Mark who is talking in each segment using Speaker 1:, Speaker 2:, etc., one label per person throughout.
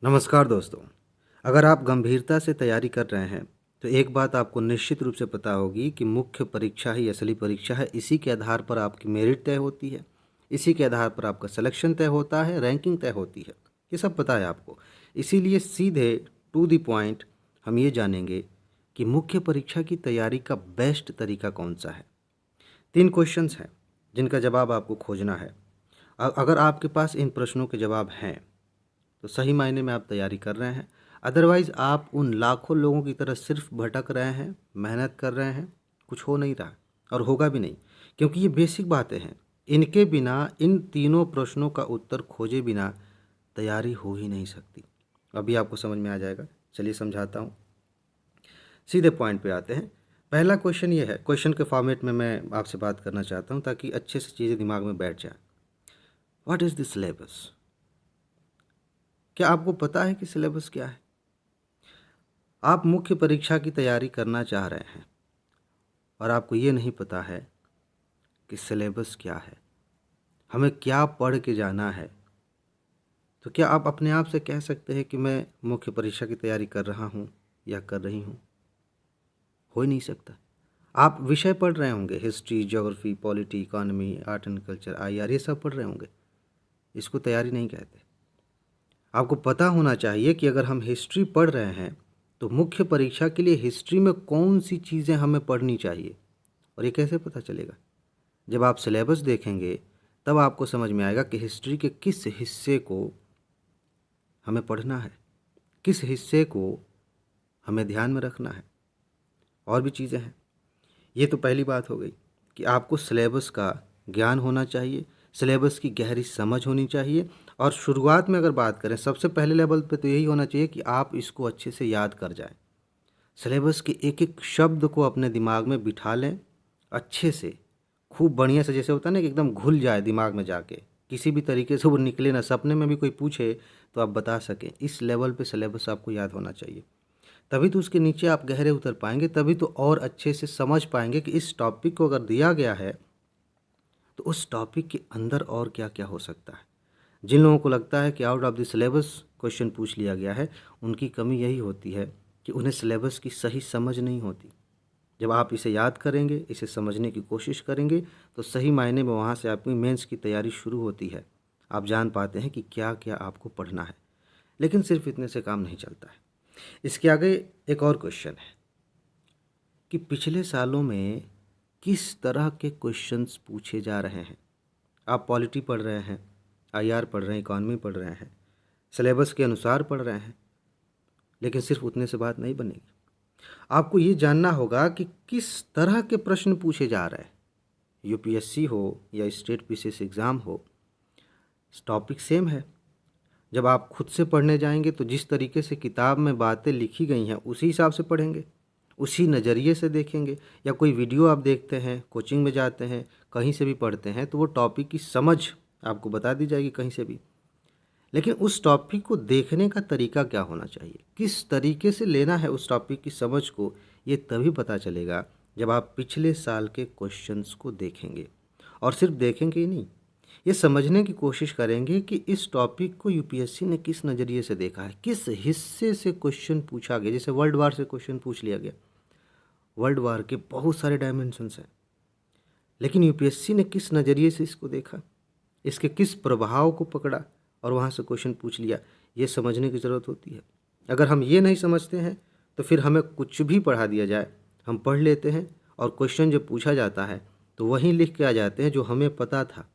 Speaker 1: नमस्कार दोस्तों। अगर आप गंभीरता से तैयारी कर रहे हैं तो एक बात आपको निश्चित रूप से पता होगी कि मुख्य परीक्षा ही असली परीक्षा है। इसी के आधार पर आपकी मेरिट तय होती है, इसी के आधार पर आपका सिलेक्शन तय होता है, रैंकिंग तय होती है। ये सब पता है आपको। इसीलिए सीधे टू द पॉइंट हम ये जानेंगे कि मुख्य परीक्षा की तैयारी का बेस्ट तरीका कौन सा है। 3 क्वेश्चंस हैं जिनका जवाब आपको खोजना है। अगर आपके पास इन प्रश्नों के जवाब हैं तो सही मायने में आप तैयारी कर रहे हैं। अदरवाइज़ आप उन लाखों लोगों की तरह सिर्फ भटक रहे हैं, मेहनत कर रहे हैं, कुछ हो नहीं रहा और होगा भी नहीं, क्योंकि ये बेसिक बातें हैं। इनके बिना, इन तीनों प्रश्नों का उत्तर खोजे बिना तैयारी हो ही नहीं सकती। अभी आपको समझ में आ जाएगा। चलिए समझाता हूँ। सीधे पॉइंट पे आते हैं। पहला क्वेश्चन ये है, क्वेश्चन के फॉर्मेट में मैं आपसे बात करना चाहता हूँ ताकि अच्छे से चीज़ें दिमाग में बैठ जाए। What is the syllabus? क्या आपको पता है कि सिलेबस क्या है? आप मुख्य परीक्षा की तैयारी करना चाह रहे हैं और आपको ये नहीं पता है कि सिलेबस क्या है, हमें क्या पढ़ के जाना है। तो क्या आप अपने आप से कह सकते हैं कि मैं मुख्य परीक्षा की तैयारी कर रहा हूँ या कर रही हूँ? हो ही नहीं सकता। आप विषय पढ़ रहे होंगे, history, geography, polity, economy, art and culture, IR, ये सब पढ़ रहे होंगे। इसको तैयारी नहीं कहते। आपको पता होना चाहिए कि अगर हम हिस्ट्री पढ़ रहे हैं तो मुख्य परीक्षा के लिए हिस्ट्री में कौन सी चीज़ें हमें पढ़नी चाहिए। और ये कैसे पता चलेगा? जब आप सिलेबस देखेंगे तब आपको समझ में आएगा कि हिस्ट्री के किस हिस्से को हमें पढ़ना है, किस हिस्से को हमें ध्यान में रखना है। और भी चीज़ें हैं। ये तो पहली बात हो गई कि आपको सिलेबस का ज्ञान होना चाहिए, सिलेबस की गहरी समझ होनी चाहिए। और शुरुआत में अगर बात करें, सबसे पहले लेवल पे तो यही होना चाहिए कि आप इसको अच्छे से याद कर जाएं। सिलेबस के एक एक शब्द को अपने दिमाग में बिठा लें अच्छे से, खूब बढ़िया से, जैसे होता है ना कि एकदम घुल जाए दिमाग में जाके, किसी भी तरीके से वो निकले ना, सपने में भी कोई पूछे तो आप बता सकें। इस लेवल पे सिलेबस आपको याद होना चाहिए। तभी तो उसके नीचे आप गहरे उतर पाएंगे, तभी तो और अच्छे से समझ पाएंगे कि इस टॉपिक को अगर दिया गया है तो उस टॉपिक के अंदर और क्या क्या हो सकता है। जिन लोगों को लगता है कि out of the syllabus question पूछ लिया गया है, उनकी कमी यही होती है कि उन्हें सिलेबस की सही समझ नहीं होती। जब आप इसे याद करेंगे, इसे समझने की कोशिश करेंगे, तो सही मायने में वहाँ से आपकी मेंस की तैयारी शुरू होती है। आप जान पाते हैं कि क्या क्या आपको पढ़ना है। लेकिन सिर्फ इतने से काम नहीं चलता है। इसके आगे एक और क्वेश्चन है कि पिछले सालों में किस तरह के क्वेश्चंस पूछे जा रहे हैं। आप पॉलिटी पढ़ रहे हैं, आईआर पढ़ रहे हैं, इकॉनमी पढ़ रहे हैं, सिलेबस के अनुसार पढ़ रहे हैं, लेकिन सिर्फ उतने से बात नहीं बनेगी। आपको ये जानना होगा कि किस तरह के प्रश्न पूछे जा रहे हैं। यूपीएससी हो या स्टेट पीसीएस एग्ज़ाम हो, टॉपिक सेम है। जब आप खुद से पढ़ने जाएंगे तो जिस तरीके से किताब में बातें लिखी गई हैं उसी हिसाब से पढ़ेंगे, उसी नज़रिए से देखेंगे। या कोई वीडियो आप देखते हैं, कोचिंग में जाते हैं, कहीं से भी पढ़ते हैं, तो वो टॉपिक की समझ आपको बता दी जाएगी कहीं से भी। लेकिन उस टॉपिक को देखने का तरीका क्या होना चाहिए, किस तरीके से लेना है उस टॉपिक की समझ को, ये तभी पता चलेगा जब आप पिछले साल के क्वेश्चंस को देखेंगे। और सिर्फ देखेंगे ही नहीं, ये समझने की कोशिश करेंगे कि इस टॉपिक को यूपीएससी ने किस नज़रिए से देखा है, किस हिस्से से क्वेश्चन पूछा गया। जैसे वर्ल्ड वार से क्वेश्चन पूछ लिया गया, वर्ल्ड वार के बहुत सारे डायमेंशंस हैं, लेकिन यूपीएससी ने किस नज़रिए से इसको देखा, इसके किस प्रभाव को पकड़ा और वहाँ से क्वेश्चन पूछ लिया, ये समझने की ज़रूरत होती है। अगर हम ये नहीं समझते हैं तो फिर हमें कुछ भी पढ़ा दिया जाए, हम पढ़ लेते हैं और क्वेश्चन जब पूछा जाता है तो वहीं लिख के आ जाते हैं जो हमें पता था।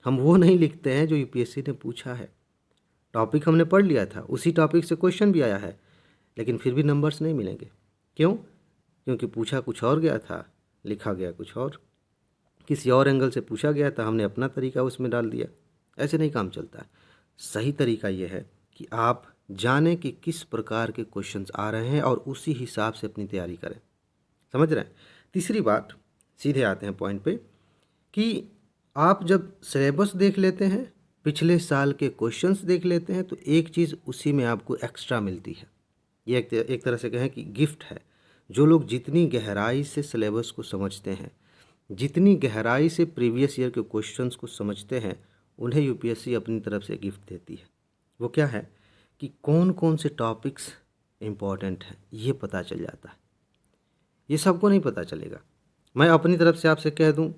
Speaker 1: हम वो नहीं लिखते हैं जो यूपीएससी ने पूछा है। टॉपिक हमने पढ़ लिया था, उसी टॉपिक से क्वेश्चन भी आया है, लेकिन फिर भी नंबर्स नहीं मिलेंगे। क्यों? क्योंकि पूछा कुछ और गया था, लिखा गया कुछ और, किसी और एंगल से पूछा गया था, हमने अपना तरीका उसमें डाल दिया। ऐसे नहीं काम चलता है। सही तरीका यह है कि आप जानें कि किस प्रकार के क्वेश्चंस आ रहे हैं और उसी हिसाब से अपनी तैयारी करें। समझ रहे हैं? तीसरी बात, सीधे आते हैं पॉइंट पे, कि आप जब सिलेबस देख लेते हैं, पिछले साल के क्वेश्चंस देख लेते हैं, तो एक चीज़ उसी में आपको एक्स्ट्रा मिलती है। ये एक तरह से कहें कि गिफ्ट है। जो लोग जितनी गहराई से सिलेबस को समझते हैं, जितनी गहराई से प्रीवियस ईयर के क्वेश्चंस को समझते हैं, उन्हें यूपीएससी अपनी तरफ से गिफ्ट देती है। वो क्या है कि कौन कौन से टॉपिक्स इम्पॉर्टेंट हैं, ये पता चल जाता है। ये सबको नहीं पता चलेगा। मैं अपनी तरफ से आपसे कह दूं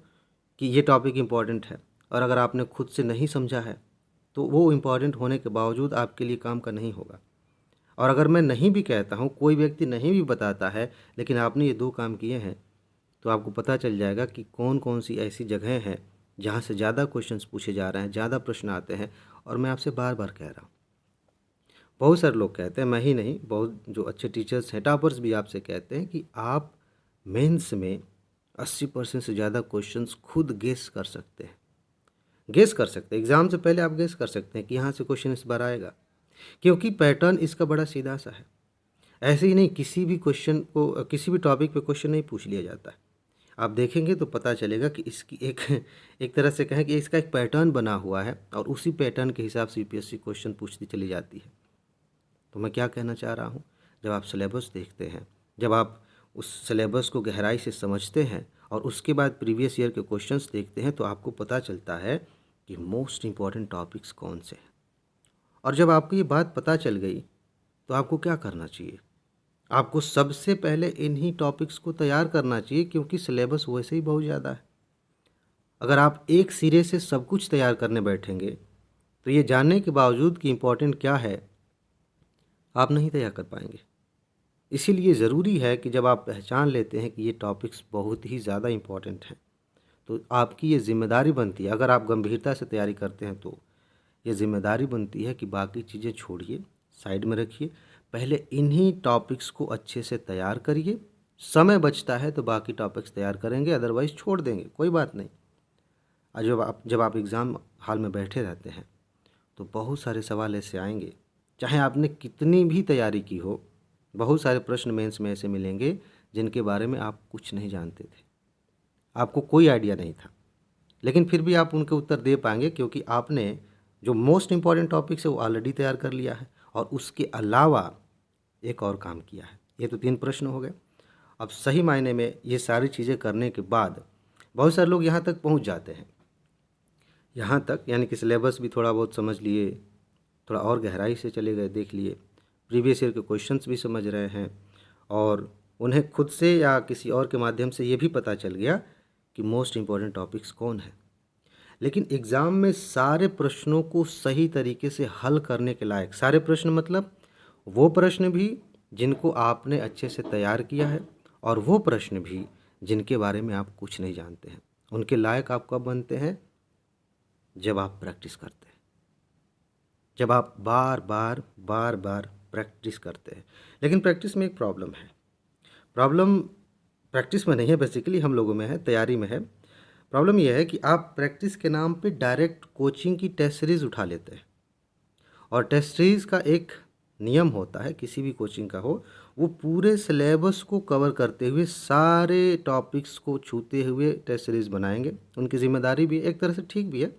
Speaker 1: कि ये टॉपिक इम्पॉर्टेंट है, और अगर आपने खुद से नहीं समझा है तो वो इम्पॉर्टेंट होने के बावजूद आपके लिए काम का नहीं होगा। और अगर मैं नहीं भी कहता हूँ, कोई व्यक्ति नहीं भी बताता है, लेकिन आपने ये 2 काम किए हैं, तो आपको पता चल जाएगा कि कौन कौन सी ऐसी जगहें हैं जहाँ से ज़्यादा क्वेश्चंस पूछे जा रहे हैं, ज़्यादा प्रश्न आते हैं। और मैं आपसे बार बार कह रहा हूँ, बहुत सारे लोग कहते हैं, मैं ही नहीं, बहुत जो अच्छे टीचर्स हैं, टॉपर्स भी आपसे कहते हैं कि आप मेंस में 80% से ज़्यादा क्वेश्चंस खुद गेस कर सकते हैं। गेस कर सकते हैं, एग्ज़ाम से पहले आप गेस कर सकते हैं कि यहाँ से क्वेश्चन इस बार आएगा, क्योंकि पैटर्न इसका बड़ा सीधा सा है। ऐसे ही नहीं, किसी भी क्वेश्चन को, किसी भी टॉपिक पे क्वेश्चन नहीं पूछ लिया जाता है। आप देखेंगे तो पता चलेगा कि इसकी एक एक तरह से कहें कि इसका एक पैटर्न बना हुआ है, और उसी पैटर्न के हिसाब से यूपीएससी क्वेश्चन पूछती चली जाती है। तो मैं क्या कहना चाह रहा हूँ, जब आप सिलेबस देखते हैं, जब आप उस सिलेबस को गहराई से समझते हैं और उसके बाद प्रीवियस ईयर के क्वेश्चंस देखते हैं, तो आपको पता चलता है कि मोस्ट इम्पॉर्टेंट टॉपिक्स कौन से हैं। और जब आपको ये बात पता चल गई तो आपको क्या करना चाहिए? आपको सबसे पहले इन्हीं टॉपिक्स को तैयार करना चाहिए, क्योंकि सिलेबस वैसे ही बहुत ज़्यादा है। अगर आप एक सिरे से सब कुछ तैयार करने बैठेंगे तो ये जानने के बावजूद कि इम्पोर्टेंट क्या है, आप नहीं तैयार कर पाएंगे। इसीलिए ज़रूरी है कि जब आप पहचान लेते हैं कि ये टॉपिक्स बहुत ही ज़्यादा इम्पोर्टेंट हैं, तो आपकी ये ज़िम्मेदारी बनती है, अगर आप गंभीरता से तैयारी करते हैं तो ये ज़िम्मेदारी बनती है कि बाकी चीज़ें छोड़िए, साइड में रखिए, पहले इन्हीं टॉपिक्स को अच्छे से तैयार करिए। समय बचता है तो बाकी टॉपिक्स तैयार करेंगे, अदरवाइज़ छोड़ देंगे, कोई बात नहीं। और जब आप एग्ज़ाम हॉल में बैठे रहते हैं तो बहुत सारे सवाल ऐसे आएंगे, चाहे आपने कितनी भी तैयारी की हो, बहुत सारे प्रश्न मेंस में ऐसे मिलेंगे जिनके बारे में आप कुछ नहीं जानते थे, आपको कोई आइडिया नहीं था, लेकिन फिर भी आप उनके उत्तर दे पाएंगे, क्योंकि आपने जो मोस्ट इम्पॉर्टेंट टॉपिक्स है वो ऑलरेडी तैयार कर लिया है, और उसके अलावा एक और काम किया है। ये तो 3 प्रश्न हो गए। अब सही मायने में ये सारी चीज़ें करने के बाद बहुत सारे लोग यहाँ तक पहुँच जाते हैं, यहाँ तक यानी कि सिलेबस भी थोड़ा बहुत समझ लिए, थोड़ा और गहराई से चले गए, देख लिए, प्रीवियस ईयर के क्वेश्चंस भी समझ रहे हैं, और उन्हें खुद से या किसी और के माध्यम से ये भी पता चल गया कि मोस्ट इम्पॉर्टेंट टॉपिक्स कौन है। लेकिन एग्ज़ाम में सारे प्रश्नों को सही तरीके से हल करने के लायक, सारे प्रश्न मतलब वो प्रश्न भी जिनको आपने अच्छे से तैयार किया है, और वो प्रश्न भी जिनके बारे में आप कुछ नहीं जानते हैं, उनके लायक आप कब बनते हैं? जब आप प्रैक्टिस करते हैं, जब आप बार बार प्रैक्टिस करते हैं। लेकिन प्रैक्टिस में एक प्रॉब्लम है। प्रॉब्लम प्रैक्टिस में नहीं है, बेसिकली हम लोगों में है, तैयारी में है। प्रॉब्लम यह है कि आप प्रैक्टिस के नाम पे डायरेक्ट कोचिंग की टेस्ट सीरीज़ उठा लेते हैं, और टेस्ट सीरीज़ का एक नियम होता है, किसी भी कोचिंग का हो, वो पूरे सिलेबस को कवर करते हुए सारे टॉपिक्स को छूते हुए टेस्ट सीरीज़ बनाएंगे। उनकी ज़िम्मेदारी भी एक तरह से ठीक भी है,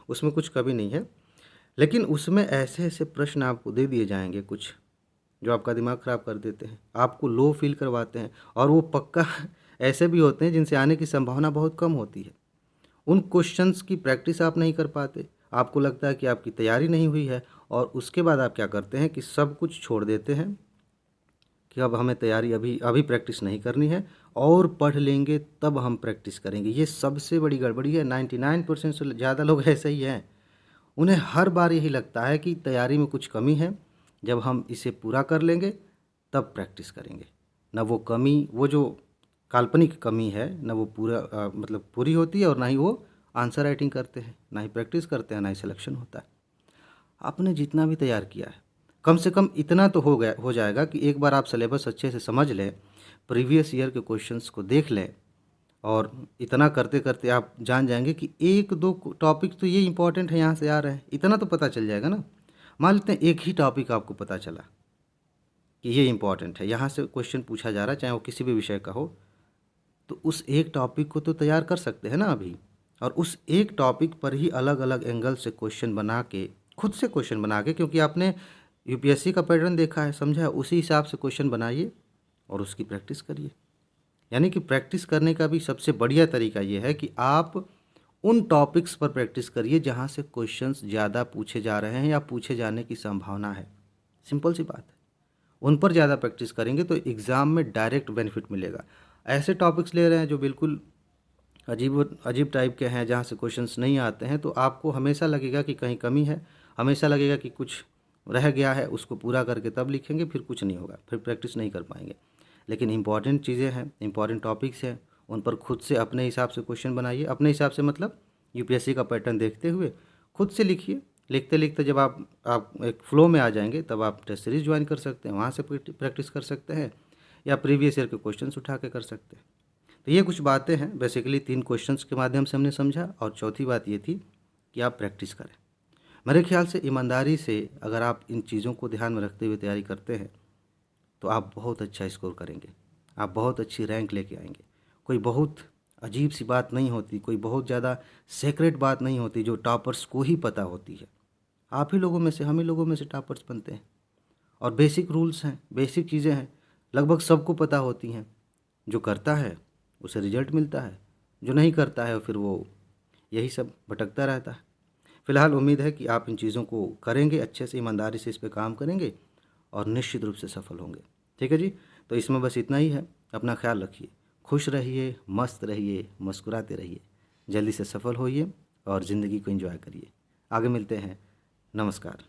Speaker 1: उसमें कुछ कमी नहीं है, लेकिन उसमें ऐसे ऐसे प्रश्न आपको दे दिए जाएंगे कुछ जो आपका दिमाग ख़राब कर देते हैं, आपको लो फील करवाते हैं, और वो पक्का ऐसे भी होते हैं जिनसे आने की संभावना बहुत कम होती है। उन क्वेश्चंस की प्रैक्टिस आप नहीं कर पाते, आपको लगता है कि आपकी तैयारी नहीं हुई है, और उसके बाद आप क्या करते हैं कि सब कुछ छोड़ देते हैं कि अब हमें तैयारी अभी अभी प्रैक्टिस नहीं करनी है, और पढ़ लेंगे तब हम प्रैक्टिस करेंगे। ये सबसे बड़ी गड़बड़ी है। 99% से ज़्यादा लोग ऐसे ही हैं। उन्हें हर बार यही लगता है कि तैयारी में कुछ कमी है, जब हम इसे पूरा कर लेंगे तब प्रैक्टिस करेंगे। ना वो कमी, वो जो काल्पनिक कमी है, ना वो मतलब पूरी होती है, और ना ही वो आंसर राइटिंग करते हैं, ना ही प्रैक्टिस करते हैं, ना ही सिलेक्शन होता है। आपने जितना भी तैयार किया है, कम से कम इतना तो हो जाएगा कि एक बार आप सिलेबस अच्छे से समझ लें, प्रीवियस ईयर के क्वेश्चंस को देख लें, और इतना करते करते आप जान जाएंगे कि 1-2 टॉपिक तो ये इंपॉर्टेंट है, यहाँ से आ रहे हैं, इतना तो पता चल जाएगा ना। मान लेते हैं एक ही टॉपिक आपको पता चला कि ये इंपॉर्टेंट है, यहाँ से क्वेश्चन पूछा जा रहा है, चाहे वो किसी भी विषय का हो, तो उस एक टॉपिक को तो तैयार कर सकते हैं ना अभी, और उस एक टॉपिक पर ही अलग अलग एंगल से क्वेश्चन बना के, खुद से क्वेश्चन बना के, क्योंकि आपने यूपीएससी का पैटर्न देखा है, समझा है, उसी हिसाब से क्वेश्चन बनाइए और उसकी प्रैक्टिस करिए। यानी कि प्रैक्टिस करने का भी सबसे बढ़िया तरीका ये है कि आप उन टॉपिक्स पर प्रैक्टिस करिए जहाँ से क्वेश्चंस ज़्यादा पूछे जा रहे हैं या पूछे जाने की संभावना है। सिंपल सी बात है। उन पर ज़्यादा प्रैक्टिस करेंगे तो एग्ज़ाम में डायरेक्ट बेनिफिट मिलेगा। ऐसे टॉपिक्स ले रहे हैं जो बिल्कुल अजीब अजीब टाइप के हैं, जहाँ से क्वेश्चंस नहीं आते हैं, तो आपको हमेशा लगेगा कि कहीं कमी है, हमेशा लगेगा कि कुछ रह गया है, उसको पूरा करके तब लिखेंगे, फिर कुछ नहीं होगा, फिर प्रैक्टिस नहीं कर पाएंगे। लेकिन इंपॉर्टेंट चीज़ें हैं, इंपॉर्टेंट टॉपिक्स हैं, उन पर खुद से अपने हिसाब से क्वेश्चन बनाइए। अपने हिसाब से मतलब यूपीएससी का पैटर्न देखते हुए खुद से लिखिए। लिखते लिखते जब आप एक फ़्लो में आ जाएंगे, तब आप टेस्ट सीरीज़ ज्वाइन कर सकते हैं, वहाँ से प्रैक्टिस कर सकते हैं, या प्रीवियस ईयर के क्वेश्चंस उठा के कर सकते हैं। तो ये कुछ बातें हैं, बेसिकली 3 क्वेश्चंस के माध्यम से हमने समझा, और चौथी बात ये थी कि आप प्रैक्टिस करें। मेरे ख्याल से ईमानदारी से अगर आप इन चीज़ों को ध्यान में रखते हुए तैयारी करते हैं, तो आप बहुत अच्छा स्कोर करेंगे, आप बहुत अच्छी रैंक लेके आएंगे। कोई बहुत अजीब सी बात नहीं होती, कोई बहुत ज़्यादा सीक्रेट बात नहीं होती जो टॉपर्स को ही पता होती है। आप ही लोगों में से, हम ही लोगों में से टॉपर्स बनते हैं। और बेसिक रूल्स हैं, बेसिक चीज़ें हैं, लगभग सबको पता होती हैं। जो करता है उसे रिजल्ट मिलता है, जो नहीं करता है फिर वो यही सब भटकता रहता है। फिलहाल उम्मीद है कि आप इन चीज़ों को करेंगे, अच्छे से ईमानदारी से इस पे काम करेंगे, और निश्चित रूप से सफल होंगे। ठीक है जी, तो इसमें बस इतना ही है। अपना ख्याल रखिए, खुश रहिए, मस्त रहिए, मुस्कुराते रहिए, जल्दी से सफल होइए और ज़िंदगी को एंजॉय करिए। आगे मिलते हैं। नमस्कार।